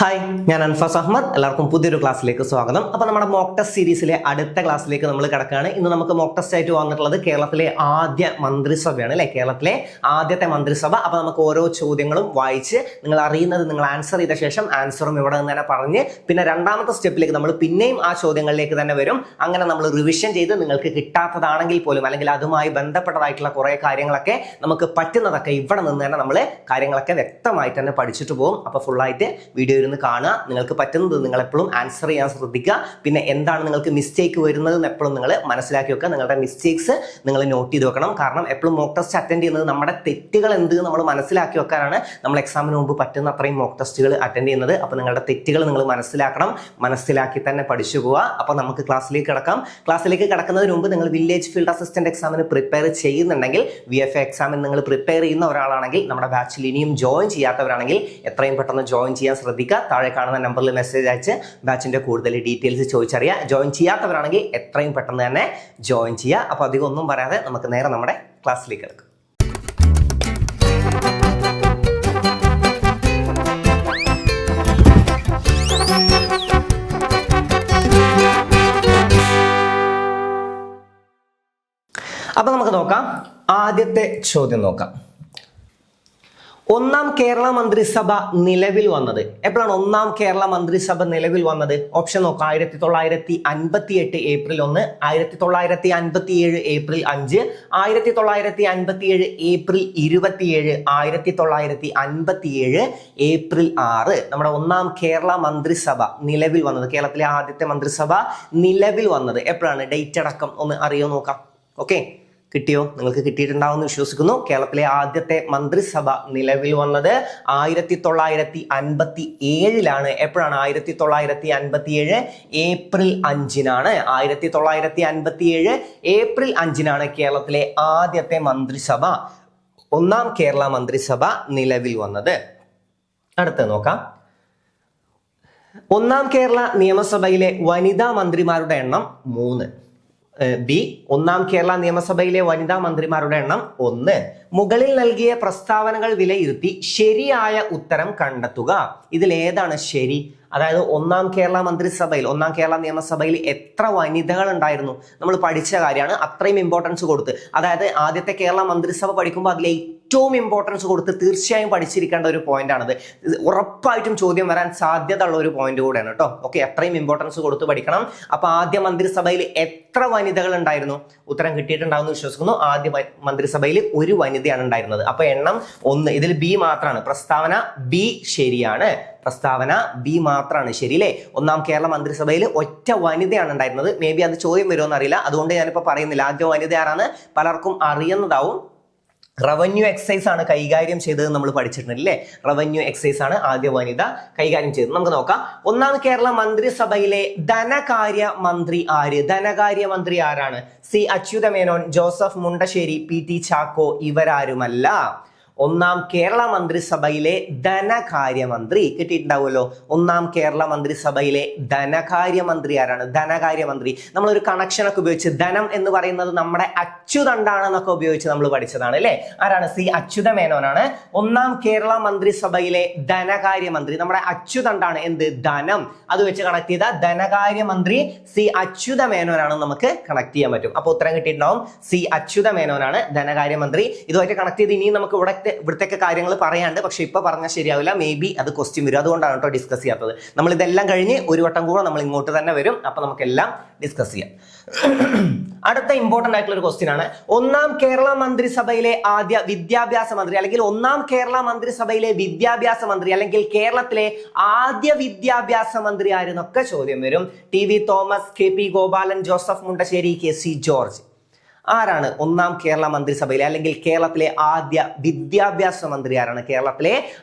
Hi, ഞാൻ അൻഫാസ് അഹമ്മദ്. എല്ലാവർക്കും പുതിയൊരു ക്ലാസ്സിലേക്ക് സ്വാഗതം. അപ്പോൾ നമ്മുടെ മോക്ക് ടെസ്റ്റ് സീരീസിലെ അടുത്ത ക്ലാസ്സിലേക്ക് നമ്മൾ കിടക്കുകയാണ്. ഇന്ന് നമുക്ക് മോക്ക് ടെസ്റ്റ് ആയിട്ട് വന്നിട്ടുള്ളത് കേരളത്തിലെ ആദ്യ മന്ത്രിസഭയാണ് അല്ലേ, കേരളത്തിലെ ആദ്യത്തെ മന്ത്രിസഭ. അപ്പോൾ നമുക്ക് ഓരോ ചോദ്യങ്ങളും വായിച്ച് നിങ്ങൾ അറിയുന്നത് നിങ്ങൾ ആൻസർ ചെയ്ത ശേഷം ആൻസറും ഇവിടെ നിന്ന് തന്നെ പറഞ്ഞ് പിന്നെ രണ്ടാമത്തെ സ്റ്റെപ്പിലേക്ക് നമ്മൾ പിന്നെയും ആ ചോദ്യങ്ങളിലേക്ക് തന്നെ വരും. അങ്ങനെ നമ്മൾ റിവിഷൻ ചെയ്ത് നിങ്ങൾക്ക് കിട്ടാത്തതാണെങ്കിൽ പോലും അല്ലെങ്കിൽ അതുമായി ബന്ധപ്പെട്ടതായിട്ടുള്ള കുറേ കാര്യങ്ങളൊക്കെ നമുക്ക് പറ്റുന്നതൊക്കെ ഇവിടെ നിന്ന് തന്നെ നമ്മൾ കാര്യങ്ങളൊക്കെ വ്യക്തമായിട്ട് തന്നെ പഠിച്ചിട്ട് പോകും. അപ്പോൾ ഫുള്ളായിട്ട് വീഡിയോ ഇരുന്ന് കാണുക. നിങ്ങൾക്ക് പറ്റുന്നത് നിങ്ങൾ എപ്പോഴും ആൻസർ ചെയ്യാൻ ശ്രദ്ധിക്കുക. പിന്നെ എന്താണ് നിങ്ങൾക്ക് മിസ്റ്റേക്ക് വരുന്നത് എന്ന് എപ്പോഴും നിങ്ങൾ മനസ്സിലാക്കി വെക്കുക. നിങ്ങളുടെ മിസ്റ്റേക്സ് നിങ്ങൾ നോട്ട് ചെയ്ത് വെക്കണം. കാരണം എപ്പോഴും മോക്ക് ടെസ്റ്റ് അറ്റൻഡ് ചെയ്യുന്നത് നമ്മുടെ തെറ്റുകൾ എന്ത് നമ്മൾ മനസ്സിലാക്കി വെക്കാനാണ് നമ്മൾ എക്സാമിന് മുമ്പ് പറ്റുന്ന അത്രയും മോക്ക് ടെസ്റ്റുകൾ അറ്റൻഡ് ചെയ്യുന്നത്. അപ്പോൾ നിങ്ങളുടെ തെറ്റുകൾ നിങ്ങൾ മനസ്സിലാക്കണം, മനസ്സിലാക്കി തന്നെ പഠിച്ചു പോവുക. അപ്പോൾ നമുക്ക് ക്ലാസ്സിലേക്ക് കിടക്കാം. ക്ലാസ്സിലേക്ക് കിടക്കുന്നതിന് മുമ്പ് നിങ്ങൾ വില്ലേജ് ഫീൽഡ് അസിസ്റ്റന്റ് എക്സാമിന് പ്രിപ്പയർ ചെയ്യുന്നുണ്ടെങ്കിൽ, VFA എക്സാമിന് നിങ്ങൾ പ്രിപ്പയർ ചെയ്യുന്ന ഒരാളാണെങ്കിൽ, നമ്മുടെ ബാച്ചിൽ ഇനിയും ജോയിൻ ചെയ്യാത്തവരാണെങ്കിൽ എത്രയും പെട്ടെന്ന് ജോയിൻ ചെയ്യാൻ ശ്രദ്ധിക്കുക. താഴെ കാണുന്ന നമ്പറിൽ മെസ്സേജ് അയച്ച് ബാച്ചിന്റെ കൂടുതൽ ഡീറ്റെയിൽസ് ചോദിച്ചറിയാം. ജോയിൻ ചെയ്യാത്തവരാണെങ്കിൽ എത്രയും പെട്ടെന്ന് തന്നെ ജോയിൻ ചെയ്യുക. അപ്പോൾ അധികം ഒന്നും പറയാതെ നമുക്ക് നേരെ നമ്മുടെ ക്ലാസ്സിലേക്ക് കിടക്കാം. അപ്പൊ നമുക്ക് നോക്കാം. ആദ്യത്തെ ചോദ്യം നോക്കാം. ഒന്നാം കേരള മന്ത്രിസഭ നിലവിൽ വന്നത് എപ്പോഴാണ്? ഒന്നാം കേരള മന്ത്രിസഭ നിലവിൽ വന്നത് ഓപ്ഷൻ നോക്കാം. 1958 ഏപ്രിൽ 1, 1957 ഏപ്രിൽ 5, 1957 ഏപ്രിൽ 27, 1957 ഏപ്രിൽ 6. നമ്മുടെ ഒന്നാം കേരള മന്ത്രിസഭ നിലവിൽ വന്നത്, കേരളത്തിലെ ആദ്യത്തെ മന്ത്രിസഭ നിലവിൽ വന്നത് എപ്പോഴാണ്? ഡേറ്റ് അടക്കം ഒന്ന് അറിയോ നോക്കാം. ഓക്കെ, കിട്ടിയോ? നിങ്ങൾക്ക് കിട്ടിയിട്ടുണ്ടാവുമെന്ന് വിശ്വസിക്കുന്നു. കേരളത്തിലെ ആദ്യത്തെ മന്ത്രിസഭ നിലവിൽ വന്നത് 1957 എപ്പോഴാണ്? 1957 ഏപ്രിൽ 5 1957 ഏപ്രിൽ 5 കേരളത്തിലെ ആദ്യത്തെ മന്ത്രിസഭ, ഒന്നാം കേരള മന്ത്രിസഭ നിലവിൽ വന്നത്. അടുത്ത നോക്കാം. ഒന്നാം കേരള നിയമസഭയിലെ വനിതാ മന്ത്രിമാരുടെ എണ്ണം 3. ബി, ഒന്നാം കേരള നിയമസഭയിലെ വനിതാ മന്ത്രിമാരുടെ എണ്ണം 1. മുകളിൽ നൽകിയ പ്രസ്താവനകൾ വിലയിരുത്തി ശരിയായ ഉത്തരം കണ്ടെത്തുക. ഇതിൽ ഏതാണ് ശരി? അതായത് ഒന്നാം കേരള മന്ത്രിസഭയിൽ, ഒന്നാം കേരള നിയമസഭയിൽ എത്ര വനിതകൾ ഉണ്ടായിരുന്നു നമ്മൾ പഠിച്ച കാര്യമാണ്. അത്രയും ഇമ്പോർട്ടൻസ് കൊടുത്ത്, അതായത് ആദ്യത്തെ കേരള മന്ത്രിസഭ പഠിക്കുമ്പോൾ അതിലെ ഏറ്റവും ഇമ്പോർട്ടൻസ് കൊടുത്ത് തീർച്ചയായും പഠിച്ചിരിക്കേണ്ട ഒരു പോയിന്റ് ആണത്. ഉറപ്പായിട്ടും ചോദ്യം വരാൻ സാധ്യത ഉള്ള ഒരു പോയിന്റ് കൂടെയാണ് കേട്ടോ. ഓക്കെ, അത്രയും ഇമ്പോർട്ടൻസ് കൊടുത്ത് പഠിക്കണം. അപ്പൊ ആദ്യ മന്ത്രിസഭയിൽ എത്ര വനിതകൾ ഉണ്ടായിരുന്നു? ഉത്തരം കിട്ടിയിട്ടുണ്ടാവുമെന്ന് വിശ്വസിക്കുന്നു. ആദ്യ മന്ത്രിസഭയിൽ ഒരു വനിതയാണ് ഉണ്ടായിരുന്നത്. അപ്പൊ എണ്ണം 1. ഇതിൽ ബി മാത്രമാണ്. പ്രസ്താവന ബി ശരിയാണ്. പ്രസ്താവന ബി മാത്രമാണ് ശരി അല്ലേ. ഒന്നാം കേരള മന്ത്രിസഭയിൽ ഒറ്റ വനിതയാണ് ഉണ്ടായിരുന്നത്. മേ ബി അത് ചോദ്യം വരുമോ അറിയില്ല, അതുകൊണ്ട് ഞാനിപ്പോ പറയുന്നില്ല. ആദ്യ വനിത ആരാണ് പലർക്കും അറിയുന്നതാവും. റവന്യൂ എക്സൈസ് ആണ് കൈകാര്യം ചെയ്തത് നമ്മൾ പഠിച്ചിട്ടുണ്ട് അല്ലേ. റവന്യൂ എക്സൈസ് ആണ് ആദ്യ വനിത കൈകാര്യം ചെയ്തത്. നമുക്ക് നോക്കാം. ഒന്നാം കേരള മന്ത്രിസഭയിലെ ധനകാര്യ മന്ത്രി ആര്? ധനകാര്യ മന്ത്രി ആരാണ്? C Achutha Menon, Joseph Mundassery, PT Chacko ഇവരാരുമല്ല. ഒന്നാം കേരള മന്ത്രിസഭയിലെ ധനകാര്യമന്ത്രി കിട്ടിയിട്ടുണ്ടാവുമല്ലോ. ഒന്നാം കേരള മന്ത്രിസഭയിലെ ധനകാര്യമന്ത്രി ആരാണ്? ധനകാര്യമന്ത്രി നമ്മളൊരു കണക്ഷനൊക്കെ ഉപയോഗിച്ച്, ധനം എന്ന് പറയുന്നത് നമ്മുടെ അച്യുതണ്ടാണെന്നൊക്കെ ഉപയോഗിച്ച് നമ്മൾ പഠിച്ചതാണ് അല്ലേ. ആരാണ്? സി അച്യുതമേനോനാണ് ഒന്നാം കേരള മന്ത്രിസഭയിലെ ധനകാര്യമന്ത്രി. നമ്മുടെ അച്യുതണ്ടാണ് എന്ത്? ധനം. അത് വെച്ച് കണക്ട് ചെയ്ത ധനകാര്യമന്ത്രി സി അച്യുതമേനോനാണ് നമുക്ക് കണക്ട് ചെയ്യാൻ പറ്റും. അപ്പൊ ഉത്തരം കിട്ടിയിട്ടുണ്ടാവും സി അച്യുതമേനോനാണ് ധനകാര്യമന്ത്രി. ഇതുമായിട്ട് കണക്ട് ചെയ്ത് ഇനിയും നമുക്ക് ഇവിടത്തെ കാര്യങ്ങൾ പറയാണ്ട്, പക്ഷെ ഇപ്പൊ പറഞ്ഞാൽ ശരിയാവില്ല. മേ ബി അത് ക്വസ്റ്റ്യൻ വരും, അതുകൊണ്ടാണ് കേട്ടോ ഡിസ്കസ് ചെയ്യാത്തത്. നമ്മൾ ഇതെല്ലാം കഴിഞ്ഞ് ഒരു വട്ടം കൂടെ നമ്മൾ ഇങ്ങോട്ട് തന്നെ വരും. അപ്പൊ നമുക്കെല്ലാം ഡിസ്കസ് ചെയ്യാം. അടുത്ത ഇമ്പോർട്ടന്റ് ആയിട്ടുള്ള ഒരു ക്വസ്റ്റ്യൻ ആണ്. ഒന്നാം കേരള മന്ത്രിസഭയിലെ ആദ്യ വിദ്യാഭ്യാസ മന്ത്രി, അല്ലെങ്കിൽ ഒന്നാം കേരള മന്ത്രിസഭയിലെ വിദ്യാഭ്യാസ മന്ത്രി, അല്ലെങ്കിൽ കേരളത്തിലെ ആദ്യ വിദ്യാഭ്യാസ മന്ത്രി ആരെന്നൊക്കെ ചോദ്യം വരും. TV Thomas, KP Gopalan, Joseph Mundassery, KC George. ആരാണ് ഒന്നാം കേരള മന്ത്രിസഭയിലെ അല്ലെങ്കിൽ കേരളത്തിലെ ആദ്യ വിദ്യാഭ്യാസ മന്ത്രി ആരാണ്? കേരളത്തിലെ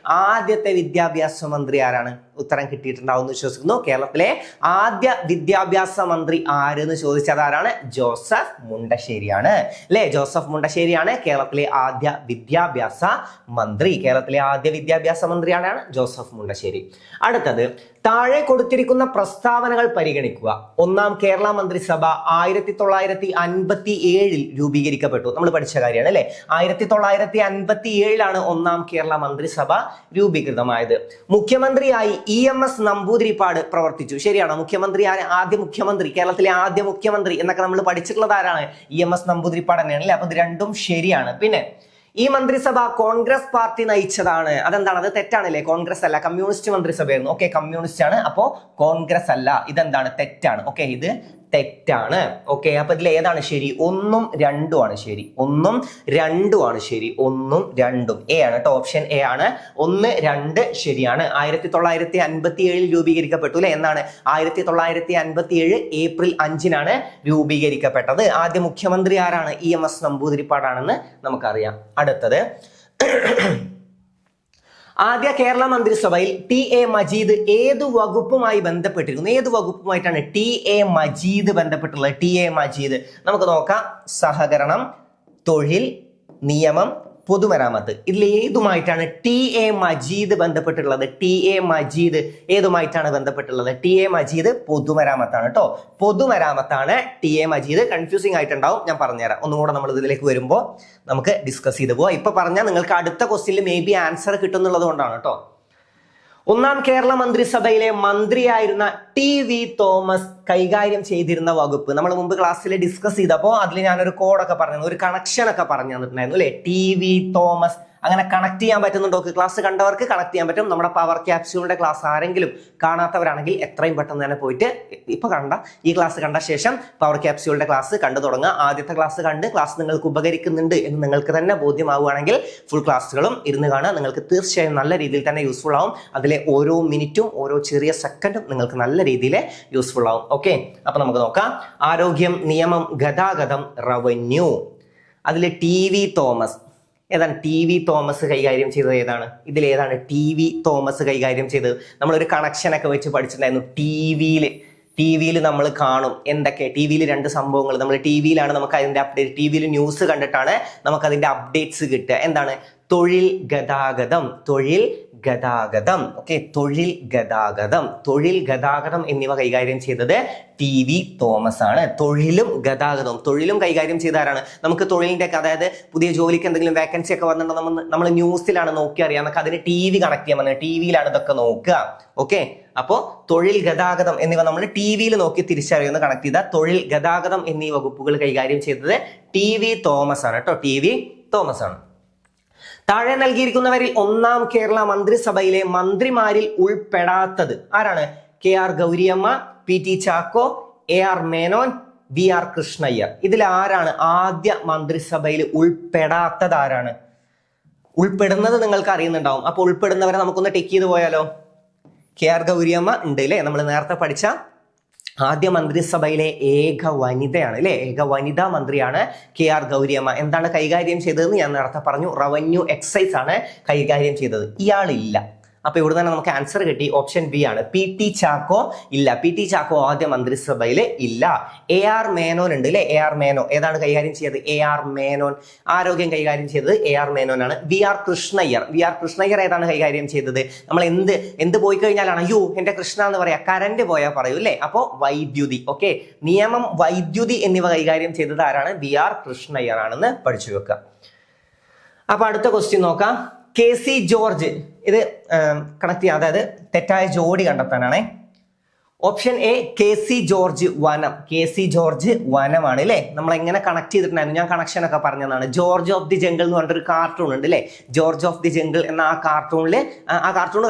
ആദ്യത്തെ വിദ്യാഭ്യാസ മന്ത്രി ആരാണ്? ഉത്തരം കിട്ടിയിട്ടുണ്ടാവും എന്ന് വിശ്വസിക്കുന്നു. കേരളത്തിലെ ആദ്യ വിദ്യാഭ്യാസ മന്ത്രി ആരെന്ന് ചോദിച്ചത് ആരാണ്? ജോസഫ് മുണ്ടശ്ശേരിയാണ് അല്ലെ. ജോസഫ് മുണ്ടശ്ശേരിയാണ് കേരളത്തിലെ ആദ്യ വിദ്യാഭ്യാസ മന്ത്രി. കേരളത്തിലെ ആദ്യ വിദ്യാഭ്യാസ മന്ത്രിയാണ് ജോസഫ് മുണ്ടശ്ശേരി. അടുത്തത്, താഴെ കൊടുത്തിരിക്കുന്ന പ്രസ്താവനകൾ പരിഗണിക്കുക. ഒന്നാം കേരള മന്ത്രിസഭ 1957 രൂപീകരിക്കപ്പെട്ടു. നമ്മൾ പഠിച്ച കാര്യമാണ് അല്ലെ. 1957 ഒന്നാം കേരള മന്ത്രിസഭ രൂപീകൃതമായത്. മുഖ്യമന്ത്രിയായി EMS നമ്പൂതിരിപ്പാട് പ്രവർത്തിച്ചു. ശരിയാണോ? ആദ്യ മുഖ്യമന്ത്രി, കേരളത്തിലെ ആദ്യ മുഖ്യമന്ത്രി എന്നൊക്കെ നമ്മൾ പഠിച്ചിട്ടുള്ളത് ആരാണ്? EMS നമ്പൂതിരിപ്പാട് തന്നെയാണ് അല്ലെ. അപ്പൊ ഇത് രണ്ടും ശരിയാണ്. പിന്നെ ഈ മന്ത്രിസഭ കോൺഗ്രസ് പാർട്ടി നയിച്ചതാണ്. അതെന്താണ്? അത് തെറ്റാണല്ലേ. കോൺഗ്രസ് അല്ല, കമ്മ്യൂണിസ്റ്റ് മന്ത്രിസഭയായിരുന്നു. ഓക്കെ, കമ്മ്യൂണിസ്റ്റ് ആണ്. അപ്പോ കോൺഗ്രസ് അല്ല. ഇതെന്താണ്? തെറ്റാണ്. ഓക്കെ, ഇത് തെറ്റാണ്. ഓക്കെ, അപ്പൊ ഇതിൽ ഏതാണ് ശരി? 1ഉം 2ഉം ആണ് ശരി. 1ഉം 2ഉം ആണ് ശരി. 1ഉം 2ഉം എ ആണ് കേട്ടോ. ഓപ്ഷൻ എ ആണ്. 1, 2 ശരിയാണ്. 1957 രൂപീകരിക്കപ്പെട്ടു അല്ലെ. എന്നാണ്? 1957 ഏപ്രിൽ 5 രൂപീകരിക്കപ്പെട്ടത്. ആദ്യ മുഖ്യമന്ത്രി ആരാണ്? EMS നമ്പൂതിരിപ്പാടാണെന്ന് നമുക്കറിയാം. അടുത്തത്, ആദ്യ കേരള മന്ത്രിസഭയിൽ TA മജീദ് ഏതു വകുപ്പുമായി ബന്ധപ്പെട്ടിരുന്നു? ഏത് വകുപ്പുമായിട്ടാണ് TA മജീദ് ബന്ധപ്പെട്ടുള്ളത്? TA മജീദ് നമുക്ക് നോക്കാം. സഹകരണം, തൊഴിൽ, നിയമം, പൊതുമരാമത്ത്. ഇതിൽ ഏതുമായിട്ടാണ് TA Majeed ബന്ധപ്പെട്ടുള്ളത്? TA Majeed ഏതുമായിട്ടാണ് ബന്ധപ്പെട്ടുള്ളത്? TA Majeed പൊതുമരാമത്താണ് കേട്ടോ. പൊതുമരാമത്താണ് TA മജീദ്. കൺഫ്യൂസിംഗ് ആയിട്ടുണ്ടാവും, ഞാൻ പറഞ്ഞുതരാം. ഒന്നുകൂടെ നമ്മൾ ഇതിലേക്ക് വരുമ്പോൾ നമുക്ക് ഡിസ്കസ് ചെയ്ത് പോവാം. ഇപ്പൊ പറഞ്ഞാൽ നിങ്ങൾക്ക് അടുത്ത ക്വസ്റ്റ്യനിൽ മേ ബി ആൻസർ കിട്ടുന്നുള്ളത് കൊണ്ടാണ് കേട്ടോ. ഒന്നാം കേരള മന്ത്രിസഭയിലെ മന്ത്രിയായിരുന്ന TV തോമസ് കൈകാര്യം ചെയ്തിരുന്ന വകുപ്പ് നമ്മൾ മുമ്പ് ക്ലാസ്സിൽ ഡിസ്കസ് ചെയ്തപ്പോൾ അതിൽ ഞാനൊരു കോഡൊക്കെ പറഞ്ഞു, ഒരു കണക്ഷൻ ഒക്കെ പറഞ്ഞു തന്നിട്ടുണ്ടായിരുന്നു അല്ലെ. TV തോമസ് അങ്ങനെ കണക്ട് ചെയ്യാൻ പറ്റുന്നുണ്ടോ? ക്ലാസ് കണ്ടവർക്ക് കണക്ട് ചെയ്യാൻ പറ്റും. നമ്മുടെ പവർ ക്യാപ്സ്യൂളിന്റെ ക്ലാസ് ആരെങ്കിലും കാണാത്തവരാണെങ്കിൽ എത്രയും പെട്ടെന്ന് തന്നെ പോയിട്ട് ഇപ്പൊ ഈ ക്ലാസ് കണ്ട ശേഷം പവർ ക്യാപ്സ്യൂളിന്റെ ക്ലാസ് കണ്ടു തുടങ്ങുക. ആദ്യത്തെ ക്ലാസ് കണ്ട് ക്ലാസ് നിങ്ങൾക്ക് ഉപകരിക്കുന്നുണ്ട് എന്ന് നിങ്ങൾക്ക് തന്നെ ബോധ്യമാവുകയാണെങ്കിൽ ഫുൾ ക്ലാസ്സുകളും ഇരുന്ന് കാണുക. നിങ്ങൾക്ക് തീർച്ചയായും നല്ല രീതിയിൽ തന്നെ യൂസ്ഫുൾ ആവും. അതിലെ ഓരോ മിനിറ്റും ഓരോ ചെറിയ സെക്കൻഡും നിങ്ങൾക്ക് നല്ല രീതിയിൽ യൂസ്ഫുൾ ആവും. ഓക്കെ, അപ്പൊ നമുക്ക് നോക്കാം. ആരോഗ്യം, നിയമം, ഗതാഗതം, റവന്യൂ. അതിൽ TV തോമസ് ഏതാണ്? TV തോമസ് കൈകാര്യം ചെയ്തത് ഏതാണ്? ഇതിൽ ഏതാണ് TV തോമസ് കൈകാര്യം ചെയ്തത്? നമ്മളൊരു കണക്ഷൻ ഒക്കെ വെച്ച് പഠിച്ചിട്ടുണ്ടായിരുന്നു. ടിവിയിൽ നമ്മൾ കാണും എന്തൊക്കെ. ടിവിയിൽ 2 സംഭവങ്ങൾ. നമ്മൾ ടിവിയിലാണ് നമുക്ക് അതിന്റെ അപ്ഡേറ്റ്, ടിവിയിൽ ന്യൂസ് കണ്ടിട്ടാണ് നമുക്ക് അതിന്റെ അപ്ഡേറ്റ്സ് കിട്ടുക. എന്താണ്? തൊഴിൽ, ഗതാഗതം. ഓക്കെ, തൊഴിൽ ഗതാഗതം എന്നിവ കൈകാര്യം ചെയ്തത് TV തോമസ് ആണ്. തൊഴിലും കൈകാര്യം ചെയ്ത ആരാണ്? നമുക്ക് തൊഴിലിന്റെ ഒക്കെ, അതായത് പുതിയ ജോലിക്ക് എന്തെങ്കിലും വേക്കൻസി ഒക്കെ വന്നിട്ടുണ്ടോ നമ്മൾ ന്യൂസിലാണ് നോക്കി അറിയാം. നമുക്ക് അതിന് TV കണക്ട് ചെയ്യാൻ പറ്റുന്നത്. ടിവിയിലാണ് ഇതൊക്കെ നോക്കുക. ഓക്കെ, അപ്പോ തൊഴിൽ, ഗതാഗതം എന്നിവ നമ്മൾ ടിവിയിൽ നോക്കി തിരിച്ചറിയുന്ന കണക്ട് ചെയ്ത തൊഴിൽ, ഗതാഗതം എന്നീ വകുപ്പുകൾ കൈകാര്യം ചെയ്തത് TV തോമസ് ആണ് കേട്ടോ. TV തോമസ് ആണ്. താഴെ നൽകിയിരിക്കുന്നവരിൽ ഒന്നാം കേരള മന്ത്രിസഭയിലെ മന്ത്രിമാരിൽ ഉൾപ്പെടാത്തത് ആരാണ്? KR Gouriamma, PT Chacko, AR Menon, VR Krishna Iyer. ഇതിൽ ആരാണ് ആദ്യ മന്ത്രിസഭയിൽ ഉൾപ്പെടാത്തത്? ആരാണ്? ഉൾപ്പെടുന്നത് നിങ്ങൾക്ക് അറിയുന്നുണ്ടാവും. അപ്പൊ ഉൾപ്പെടുന്നവരെ നമുക്കൊന്ന് ടിക്ക് ചെയ്ത് പോയാലോ? KR ഗൗരിയമ്മ ഉണ്ട് അല്ലേ. നമ്മൾ നേരത്തെ പഠിച്ച ആദ്യ മന്ത്രിസഭയിലെ ഏക വനിതയാണ് അല്ലെ. ഏക വനിതാ മന്ത്രിയാണ് KR ഗൗരിയമ്മ. എന്താണ് കൈകാര്യം ചെയ്തതെന്ന് ഞാൻ നേരത്തെ പറഞ്ഞു. റവന്യൂ എക്സൈസ് ആണ് കൈകാര്യം ചെയ്തത്. ഇയാളില്ല. അപ്പൊ ഇവിടെ തന്നെ നമുക്ക് ആൻസർ കിട്ടി. ഓപ്ഷൻ ബി ആണ്. PT ചാക്കോ ഇല്ല. PT ചാക്കോ ആദ്യ മന്ത്രിസഭയിൽ ഇല്ല. AR മേനോൻ ഉണ്ട് അല്ലെ. AR മേനോൻ ഏതാണ് കൈകാര്യം ചെയ്തത്? AR മേനോൻ. ആരോഗ്യം കൈകാര്യം ചെയ്തത് AR മേനോൻ ആണ്. VR കൃഷ്ണയ്യർ ഏതാണ് കൈകാര്യം ചെയ്തത്? നമ്മൾ എന്ത് പോയി കഴിഞ്ഞാലാണ് അയ്യോ എന്റെ കൃഷ്ണ എന്ന് പറയാ? കറന്റ് പോയാൽ പറയൂ അല്ലെ. അപ്പോ വൈദ്യുതി. ഓക്കെ, നിയമം, വൈദ്യുതി എന്നിവ കൈകാര്യം ചെയ്തത് ആരാണ്? VR കൃഷ്ണയ്യർ ആണെന്ന് പഠിച്ചു വെക്കുക. അപ്പൊ അടുത്ത ക്വസ്റ്റ്യൻ നോക്കാം. KC George. ഇത് കണക്ട് ചെയ്യാം, അതായത് തെറ്റായ ജോഡി കണ്ടെത്താനാണേ. ഓപ്ഷൻ എ KC ജോർജ് വനം. KC ജോർജ് വനമാണ് അല്ലേ. നമ്മൾ എങ്ങനെ കണക്ട് ചെയ്തിട്ടുണ്ടായിരുന്നു? ഞാൻ കണക്ഷൻ ഒക്കെ പറഞ്ഞതാണ്. ജോർജ് ഓഫ് ദി ജംഗിൾ എന്ന് പറഞ്ഞൊരു കാർട്ടൂൺ ഉണ്ട് അല്ലേ. ജോർജ് ഓഫ് ദി ജംഗിൾ എന്ന ആ കാർട്ടൂൺ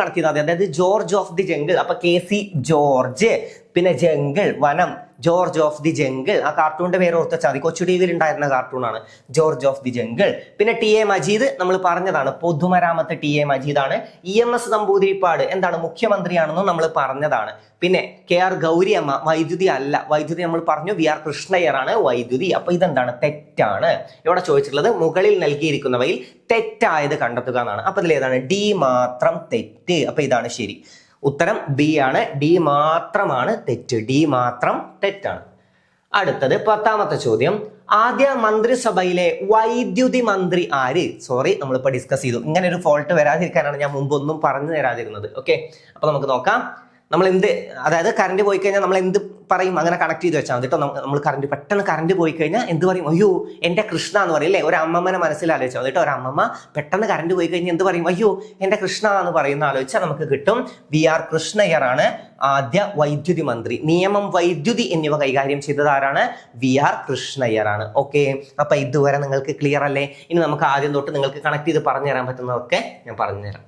കണക്ട് ചെയ്താൽ മതി. അതായത് ജോർജ് ഓഫ് ദി ജംഗിൾ. അപ്പൊ KC ജോർജ്, പിന്നെ ജംഗിൾ, വനം, ജോർജ് ഓഫ് ദി ജംഗിൾ. ആ കാർട്ടൂണിന്റെ പേര് ഓർത്ത് വെച്ചാൽ മതി. കൊച്ചു ടിവിയിൽ ഉണ്ടായിരുന്ന കാർട്ടൂണാണ് ജോർജ് ഓഫ് ദി ജംഗിൾ. പിന്നെ TA മജീദ് നമ്മൾ പറഞ്ഞതാണ്. പൊതുമരാമത്ത് TA മജീദ് ആണ്. EMS നമ്പൂതിരിപ്പാട് എന്താണ്? മുഖ്യമന്ത്രിയാണെന്നും നമ്മൾ പറഞ്ഞതാണ്. പിന്നെ KR ഗൗരിയമ്മ വൈദ്യുതി അല്ല. വൈദ്യുതി നമ്മൾ പറഞ്ഞു. VR കൃഷ്ണയ്യർ ആണ് വൈദ്യുതി. അപ്പൊ ഇതെന്താണ്? തെറ്റാണ്. ഇവിടെ ചോദിച്ചിട്ടുള്ളത് മുകളിൽ നൽകിയിരിക്കുന്നവയിൽ തെറ്റായത് കണ്ടെത്തുക എന്നാണ്. അപ്പൊ ഇതിൽ ഏതാണ്? D മാത്രം തെറ്റ്. അപ്പൊ ഇതാണ് ശരി. ഉത്തരം B ആണ്. D മാത്രമാണ് തെറ്റ്. D മാത്രം തെറ്റാണ്. അടുത്തത് 10ാമത്തെ ചോദ്യം. ആദ്യ മന്ത്രിസഭയിലെ വൈദ്യുതി മന്ത്രി ആര്? സോറി, നമ്മളിപ്പോ ഡിസ്കസ് ചെയ്തു. ഇങ്ങനെ ഒരു ഫോൾട്ട് വരാതിരിക്കാനാണ് ഞാൻ മുമ്പ് ഒന്നും പറഞ്ഞു തരാതിരുന്നത്. ഓക്കെ, അപ്പൊ നമുക്ക് നോക്കാം. നമ്മൾ എന്ത്, അതായത് കറണ്ട് പോയി കഴിഞ്ഞാൽ നമ്മൾ എന്ത് പറയും, അങ്ങനെ കണക്ട് ചെയ്ത് വെച്ചാൽ മതി കേട്ടോ. നമ്മൾ പെട്ടെന്ന് കറണ്ട് പോയി കഴിഞ്ഞാൽ എന്ത് പറയും, അയ്യോ എൻ്റെ കൃഷ്ണ എന്ന് പറയും അല്ലേ. ഒരു അമ്മമ്മനെ മനസ്സിലാലോചിച്ചാൽ മതി കേട്ടോ. ഒരു അമ്മമ്മ പെട്ടെന്ന് കറണ്ട് പോയി കഴിഞ്ഞാൽ എന്ത് പറയും, അയ്യോ എൻ്റെ കൃഷ്ണ എന്ന് പറയുന്ന ആലോചിച്ചാൽ നമുക്ക് കിട്ടും. വി ആർ കൃഷ്ണയ്യറാണ് ആദ്യ വൈദ്യുതി മന്ത്രി. നിയമം, വൈദ്യുതി എന്നിവ കൈകാര്യം ചെയ്തത് ആരാണ്? V R കൃഷ്ണയ്യറാണ്. ഓക്കെ, അപ്പൊ ഇതുവരെ നിങ്ങൾക്ക് ക്ലിയർ അല്ലേ? ഇനി നമുക്ക് ആദ്യം തൊട്ട് നിങ്ങൾക്ക് കണക്ട് ചെയ്ത് പറഞ്ഞു തരാൻ പറ്റുന്നതൊക്കെ ഞാൻ പറഞ്ഞുതരാം.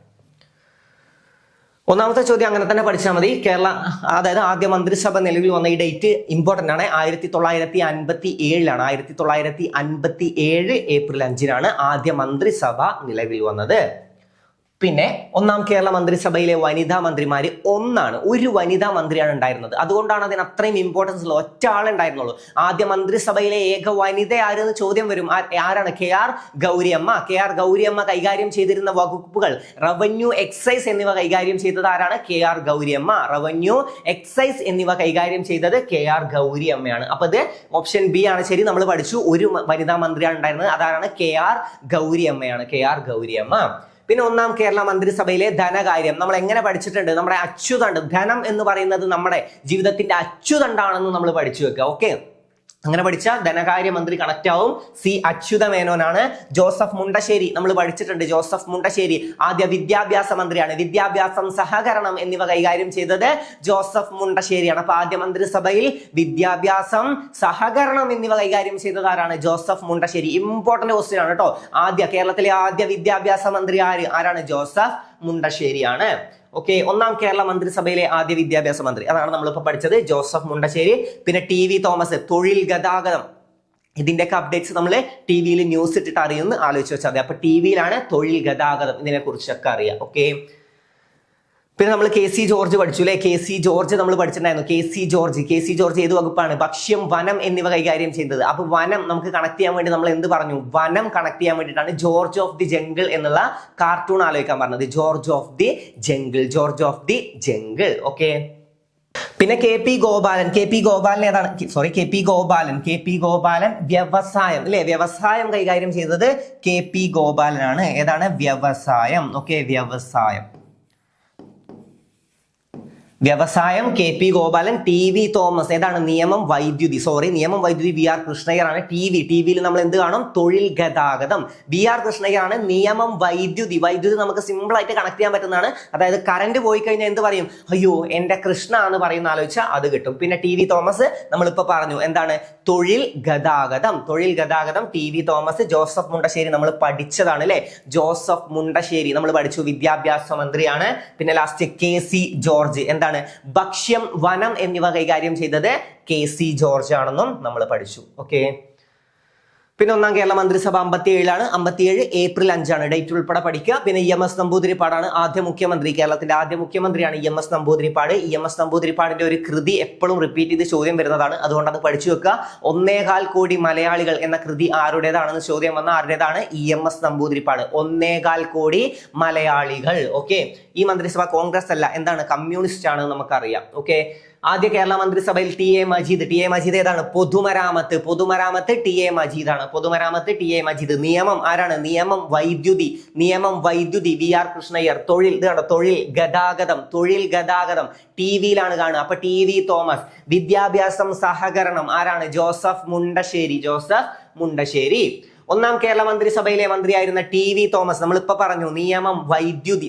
ഒന്നാമത്തെ ചോദ്യം അങ്ങനെ തന്നെ പഠിച്ചാൽ മതി. കേരള, അതായത് ആദ്യ മന്ത്രിസഭ നിലവിൽ വന്ന ഈ ഡേറ്റ് ഇമ്പോർട്ടന്റ് ആണ്. 1957 1957 ഏപ്രിൽ 5 ആദ്യ മന്ത്രിസഭ നിലവിൽ വന്നത്. പിന്നെ ഒന്നാം കേരള മന്ത്രിസഭയിലെ വനിതാ മന്ത്രിമാര് ഒന്നാണ്. ഒരു വനിതാ മന്ത്രിയാണ് ഉണ്ടായിരുന്നത്. അതുകൊണ്ടാണ് അതിന് അത്രയും ഇമ്പോർട്ടൻസ് ഉള്ളത്. ഒറ്റ ആളുണ്ടായിരുന്നുള്ളൂ. ആദ്യ മന്ത്രിസഭയിലെ ഏക വനിത ആരെന്ന് ചോദ്യം വരും. ആരാണ്? K R Gauriamma. K R Gauriamma കൈകാര്യം ചെയ്തിരുന്ന വകുപ്പുകൾ റവന്യൂ, എക്സൈസ് എന്നിവ കൈകാര്യം ചെയ്തത് ആരാണ്? K R Gauriamma. Revenue, excise എന്നിവ കൈകാര്യം ചെയ്തത് കെ ആർ ഗൗരിയമ്മയാണ്. അപ്പൊ ഇത് ഓപ്ഷൻ ബി ആണ് ശരി. നമ്മൾ പഠിച്ചു ഒരു വനിതാ മന്ത്രിയാണ് ഉണ്ടായിരുന്നത്. അതാരാണ്? കെ ആർ ഗൗരിയമ്മയാണ്. K R Gowri Amma. പിന്നെ ഒന്നാം കേരള മന്ത്രിസഭയിലെ ധനകാര്യം നമ്മൾ എങ്ങനെ പഠിച്ചിട്ടുണ്ട്? നമ്മുടെ അച്യുതണ്ട്. ധനം എന്ന് പറയുന്നത് നമ്മുടെ ജീവിതത്തിന്റെ അച്യുതണ്ടാണെന്ന് നമ്മൾ പഠിച്ചു വെക്കുക. ഓക്കെ, അങ്ങനെ പഠിച്ചാൽ ധനകാര്യമന്ത്രി കണക്ട് ആവും. സി അച്യുത മേനോനാണ്. ജോസഫ് മുണ്ടശ്ശേരി നമ്മൾ പഠിച്ചിട്ടുണ്ട്. ജോസഫ് മുണ്ടശ്ശേരി ആദ്യ വിദ്യാഭ്യാസ മന്ത്രിയാണ്. വിദ്യാഭ്യാസം, സഹകരണം എന്നിവ കൈകാര്യം ചെയ്തത് ജോസഫ് മുണ്ടശ്ശേരിയാണ്. അപ്പൊ ആദ്യ മന്ത്രിസഭയിൽ വിദ്യാഭ്യാസം, സഹകരണം എന്നിവ കൈകാര്യം ചെയ്തത് ആരാണ്? ജോസഫ് മുണ്ടശ്ശേരി. ഇമ്പോർട്ടന്റ് ക്വസ്റ്റ്യൻ ആണ് കേട്ടോ. കേരളത്തിലെ ആദ്യ വിദ്യാഭ്യാസ മന്ത്രി ആരാണ്? ജോസഫ് മുണ്ടശ്ശേരിയാണ്. ഓക്കെ, ഒന്നാം കേരള മന്ത്രിസഭയിലെ ആദ്യ വിദ്യാഭ്യാസ മന്ത്രി അതാണ് നമ്മളിപ്പോ പഠിച്ചത്, ജോസഫ് മുണ്ടശ്ശേരി. പിന്നെ ടി വി തോമസ്, തൊഴിൽ ഗതാഗതം. ഇതിന്റെയൊക്കെ അപ്ഡേറ്റ്സ് നമ്മൾ ടി വിയിൽ ന്യൂസ് ഇട്ടിട്ട് അറിയുമെന്ന് ആലോചിച്ച് വെച്ചാൽ മതി. അപ്പൊ ടി വിയിലാണ് തൊഴിൽ ഗതാഗതം, ഇതിനെ കുറിച്ചൊക്കെ അറിയാം. ഓക്കെ, പിന്നെ നമ്മൾ കെ സി ജോർജ് പഠിച്ചു അല്ലെ. കെ സി ജോർജ് നമ്മൾ പഠിച്ചിട്ടുണ്ടായിരുന്നു. കെ സി ജോർജ് ഏത് വകുപ്പാണ്? ഭക്ഷ്യം, വനം എന്നിവ കൈകാര്യം ചെയ്തത്. അപ്പൊ വനം നമുക്ക് കണക്ട് ചെയ്യാൻ വേണ്ടി നമ്മൾ എന്ത് പറഞ്ഞു? വനം കണക്ട് ചെയ്യാൻ വേണ്ടിയിട്ടാണ് ജോർജ് ഓഫ് ദി ജംഗിൾ എന്നുള്ള കാർട്ടൂൺ ആലോചിക്കാൻ പറഞ്ഞത്. George of the jungle, George of the jungle. Okay, പിന്നെ കെ പി ഗോപാലൻ ഏതാണ്? കെ പി ഗോപാലൻ വ്യവസായം അല്ലെ. വ്യവസായം കൈകാര്യം ചെയ്തത് കെ പി ഗോപാലനാണ്. ഏതാണ്? വ്യവസായം. ഓക്കെ, വ്യവസായം K P Gopalan. T V Thomas ഏതാണ്? നിയമം, വൈദ്യുതി. V R കൃഷ്ണയ്യറാണ്. ടി വിയിൽ നമ്മൾ എന്ത് കാണും? തൊഴിൽ ഗതാഗതം. വി ആർ കൃഷ്ണയ്യറാണ് നിയമം, വൈദ്യുതി. നമുക്ക് സിമ്പിൾ ആയിട്ട് കണക്ട് ചെയ്യാൻ പറ്റുന്നതാണ്. അതായത് കറണ്ട് പോയി കഴിഞ്ഞാൽ എന്ത് പറയും? അയ്യോ എൻ്റെ കൃഷ്ണ എന്ന് പറയുന്ന ആലോചിച്ചാൽ അത് കിട്ടും. പിന്നെ ടി വി തോമസ് നമ്മളിപ്പോ പറഞ്ഞു എന്താണ്? തൊഴിൽ ഗതാഗതം. T V Thomas. ജോസഫ് മുണ്ടശ്ശേരി നമ്മൾ പഠിച്ചതാണ് അല്ലെ. ജോസഫ് മുണ്ടശ്ശേരി നമ്മൾ പഠിച്ചു, വിദ്യാഭ്യാസ മന്ത്രിയാണ്. പിന്നെ ലാസ്റ്റ് കെ സി ജോർജ് എന്താണ്? ഭക്ഷ്യം, വനം എന്നിവ കൈകാര്യം ചെയ്തത് കെ സി ജോർജ് ആണെന്നും നമ്മൾ പഠിച്ചു. ഓക്കെ, പിന്നെ ഒന്നാം കേരള മന്ത്രിസഭ 57 ഏപ്രിൽ 5 ഡേറ്റ് ഉൾപ്പെടെ പഠിക്കുക. പിന്നെ EMS നമ്പൂതിരിപ്പാടാണ് ആദ്യ മുഖ്യമന്ത്രി. കേരളത്തിന്റെ ആദ്യ മുഖ്യമന്ത്രിയാണ് EMS നമ്പൂതിരിപ്പാട്. EMS നമ്പൂതിരിപ്പാടിന്റെ ഒരു കൃതി എപ്പോഴും റിപ്പീറ്റ് ചെയ്ത് ചോദ്യം വരുന്നതാണ്, അതുകൊണ്ട് അത് പഠിച്ചു വെക്കുക. 1.25 കോടി മലയാളികൾ എന്ന കൃതി ആരുടേതാണെന്ന് ചോദ്യം വന്ന ആരുടേതാണ്? EMS നമ്പൂതിരിപ്പാട്. 1.25 കോടി മലയാളികൾ. ഓക്കെ, ഈ മന്ത്രിസഭ കോൺഗ്രസ് അല്ല, എന്താണ്? കമ്മ്യൂണിസ്റ്റ് ആണ് നമുക്കറിയാം. ഓക്കെ, ആദ്യ കേരള മന്ത്രിസഭയിൽ ടി എ മജീദ് ഏതാണ്? പൊതുമരാമത്ത് ടി എ മജീദ്. നിയമം ആരാണ്? നിയമം, വൈദ്യുതി വി ആർ കൃഷ്ണയ്യർ. തൊഴിൽ ഗതാഗതം ടി വിയിലാണ് കാണുക. അപ്പൊ ടി വി തോമസ്. വിദ്യാഭ്യാസം, സഹകരണം ആരാണ്? ജോസഫ് മുണ്ടശ്ശേരി. ഒന്നാം കേരള മന്ത്രിസഭയിലെ മന്ത്രിയായിരുന്ന ടി വി തോമസ് നമ്മളിപ്പോ പറഞ്ഞു നിയമം, വൈദ്യുതി.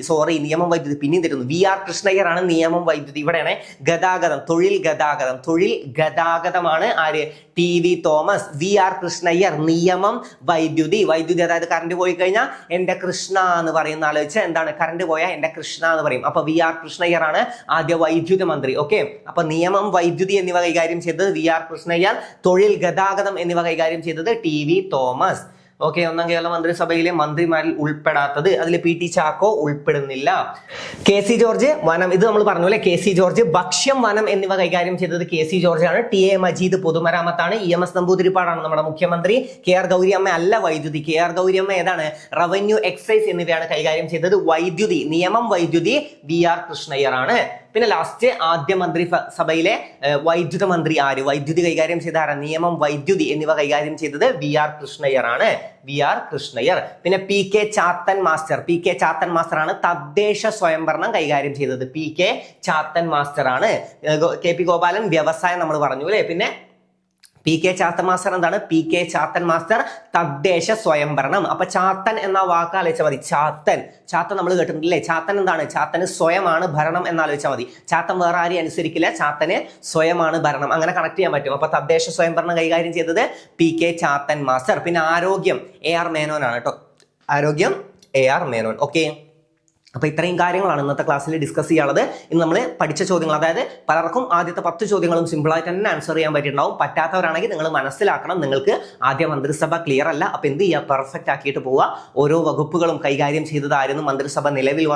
പിന്നെയും തരുന്നു. വി ആർ കൃഷ്ണയ്യറാണ് നിയമം, വൈദ്യുതി. ഇവിടെയാണ് ഗതാഗതം, തൊഴിൽ ഗതാഗതമാണ് ആര്? T V Thomas. V R Krishna Iyer നിയമം, വൈദ്യുതി. അതായത് കറണ്ട് പോയി കഴിഞ്ഞാൽ എന്റെ കൃഷ്ണ എന്ന് പറയുന്ന ആലോചിച്ച് എന്താണ്? കറണ്ട് പോയാൽ എന്റെ കൃഷ്ണ എന്ന് പറയും. അപ്പൊ വി ആർ കൃഷ്ണയ്യർ ആണ് ആദ്യ വൈദ്യുതി മന്ത്രി. ഓക്കെ, അപ്പൊ നിയമം, വൈദ്യുതി എന്നിവ കൈകാര്യം ചെയ്തത് വി ആർ കൃഷ്ണയ്യർ. തൊഴിൽ ഗതാഗതം എന്നിവ കൈകാര്യം ചെയ്തത് ടി വി തോമസ്. ഓക്കെ, ഒന്നാം കേരള മന്ത്രിസഭയിലെ മന്ത്രിമാരിൽ ഉൾപ്പെടാത്തത് അതിൽ പി ടി ചാക്കോ ഉൾപ്പെടുന്നില്ല. കെ സി ജോർജ് വനം, ഇത് നമ്മൾ പറഞ്ഞു അല്ലെ. കെ സി ജോർജ് ഭക്ഷ്യം, വനം എന്നിവ കൈകാര്യം ചെയ്തത് കെ സി ജോർജ് ആണ്. ടി എ മജീദ് പൊതുമരാമത്താണ്. EMS നമ്പൂതിരിപ്പാടാണ് നമ്മുടെ മുഖ്യമന്ത്രി. കെ ആർ ഗൗരിയമ്മ അല്ല വൈദ്യുതി. കെ ആർ ഗൗരിയമ്മ ഏതാണ്? റവന്യൂ, എക്സൈസ് എന്നിവയാണ് കൈകാര്യം ചെയ്തത്. വൈദ്യുതി, നിയമം, വൈദ്യുതി വി ആർ കൃഷ്ണയ്യർ ആണ്. പിന്നെ ലാസ്റ്റ് ആദ്യ മന്ത്രിസഭയിലെ വൈദ്യുത മന്ത്രി ആര്? വൈദ്യുതി കൈകാര്യം ചെയ്ത ആരാ? നിയമം, വൈദ്യുതി എന്നിവ കൈകാര്യം ചെയ്തത് വി ആർ കൃഷ്ണയ്യർ ആണ്. VR കൃഷ്ണയ്യർ. പിന്നെ PK ചാത്തൻ മാസ്റ്റർ ആണ് തദ്ദേശ സ്വയംഭരണം കൈകാര്യം ചെയ്തത്. PK ചാത്തൻ മാസ്റ്റർ ആണ്. KP ഗോപാലൻ വ്യവസായം നമ്മൾ പറഞ്ഞു അല്ലെ. പിന്നെ PK ചാത്തൻ മാസ്റ്റർ എന്താണ്? PK ചാത്തൻ മാസ്റ്റർ തദ്ദേശ സ്വയംഭരണം. അപ്പൊ ചാത്തൻ എന്ന വാക്ക് ആലോചിച്ചാൽ മതി. ചാത്തൻ നമ്മൾ കേട്ടിട്ടില്ലേ? ചാത്തൻ എന്താണ്? ചാത്തന് സ്വയമാണ് ഭരണം എന്നാലോചിച്ചാൽ മതി. ചാത്തൻ വേറെ ആരെയും അനുസരിക്കില്ല, ചാത്തന് സ്വയമാണ് ഭരണം. അങ്ങനെ കണക്ട് ചെയ്യാൻ പറ്റും. അപ്പൊ തദ്ദേശ സ്വയംഭരണം കൈകാര്യം ചെയ്തത് PK ചാത്തൻ മാസ്റ്റർ. പിന്നെ ആരോഗ്യം AR മേനോൻ ആണ് കേട്ടോ. ആരോഗ്യം AR മേനോൻ. ഓക്കെ, അപ്പൊ ഇത്രയും കാര്യങ്ങളാണ് ഇന്നത്തെ ക്ലാസ്സിൽ ഡിസ്കസ് ചെയ്യാനുള്ളത്. ഇന്ന് നമ്മൾ പഠിച്ച ചോദ്യങ്ങൾ, അതായത് പലർക്കും ആദ്യത്തെ 10 ചോദ്യങ്ങളും സിമ്പിളായിട്ട് തന്നെ ആൻസർ ചെയ്യാൻ പറ്റിയിട്ടുണ്ടാവും. പറ്റാത്തവരാണെങ്കിൽ നിങ്ങൾ മനസ്സിലാക്കണം, നിങ്ങൾക്ക് ആദ്യ മന്ത്രിസഭ ക്ലിയർ അല്ല. അപ്പൊ എന്ത് ചെയ്യുക? പെർഫെക്റ്റ് ആക്കിയിട്ട് പോവുക. ഓരോ വകുപ്പുകളും കൈകാര്യം ചെയ്തതായിരുന്നു, മന്ത്രിസഭ നിലവിൽ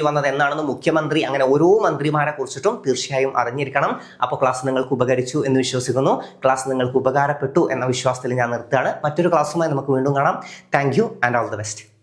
വന്നത് എന്നാണെന്നും മുഖ്യമന്ത്രി, അങ്ങനെ ഓരോ മന്ത്രിമാരെ കുറിച്ചിട്ടും തീർച്ചയായും അറിഞ്ഞിരിക്കണം. അപ്പോൾ ക്ലാസ് നിങ്ങൾക്ക് ഉപകരിച്ചു എന്ന് വിശ്വസിക്കുന്നു. ക്ലാസ് നിങ്ങൾക്ക് ഉപകാരപ്പെട്ടു എന്ന വിശ്വാസത്തിൽ ഞാൻ നിർത്തുകയാണ്. മറ്റൊരു ക്ലാസ്സുമായി നമുക്ക് വീണ്ടും കാണാം. Thank you and all the best.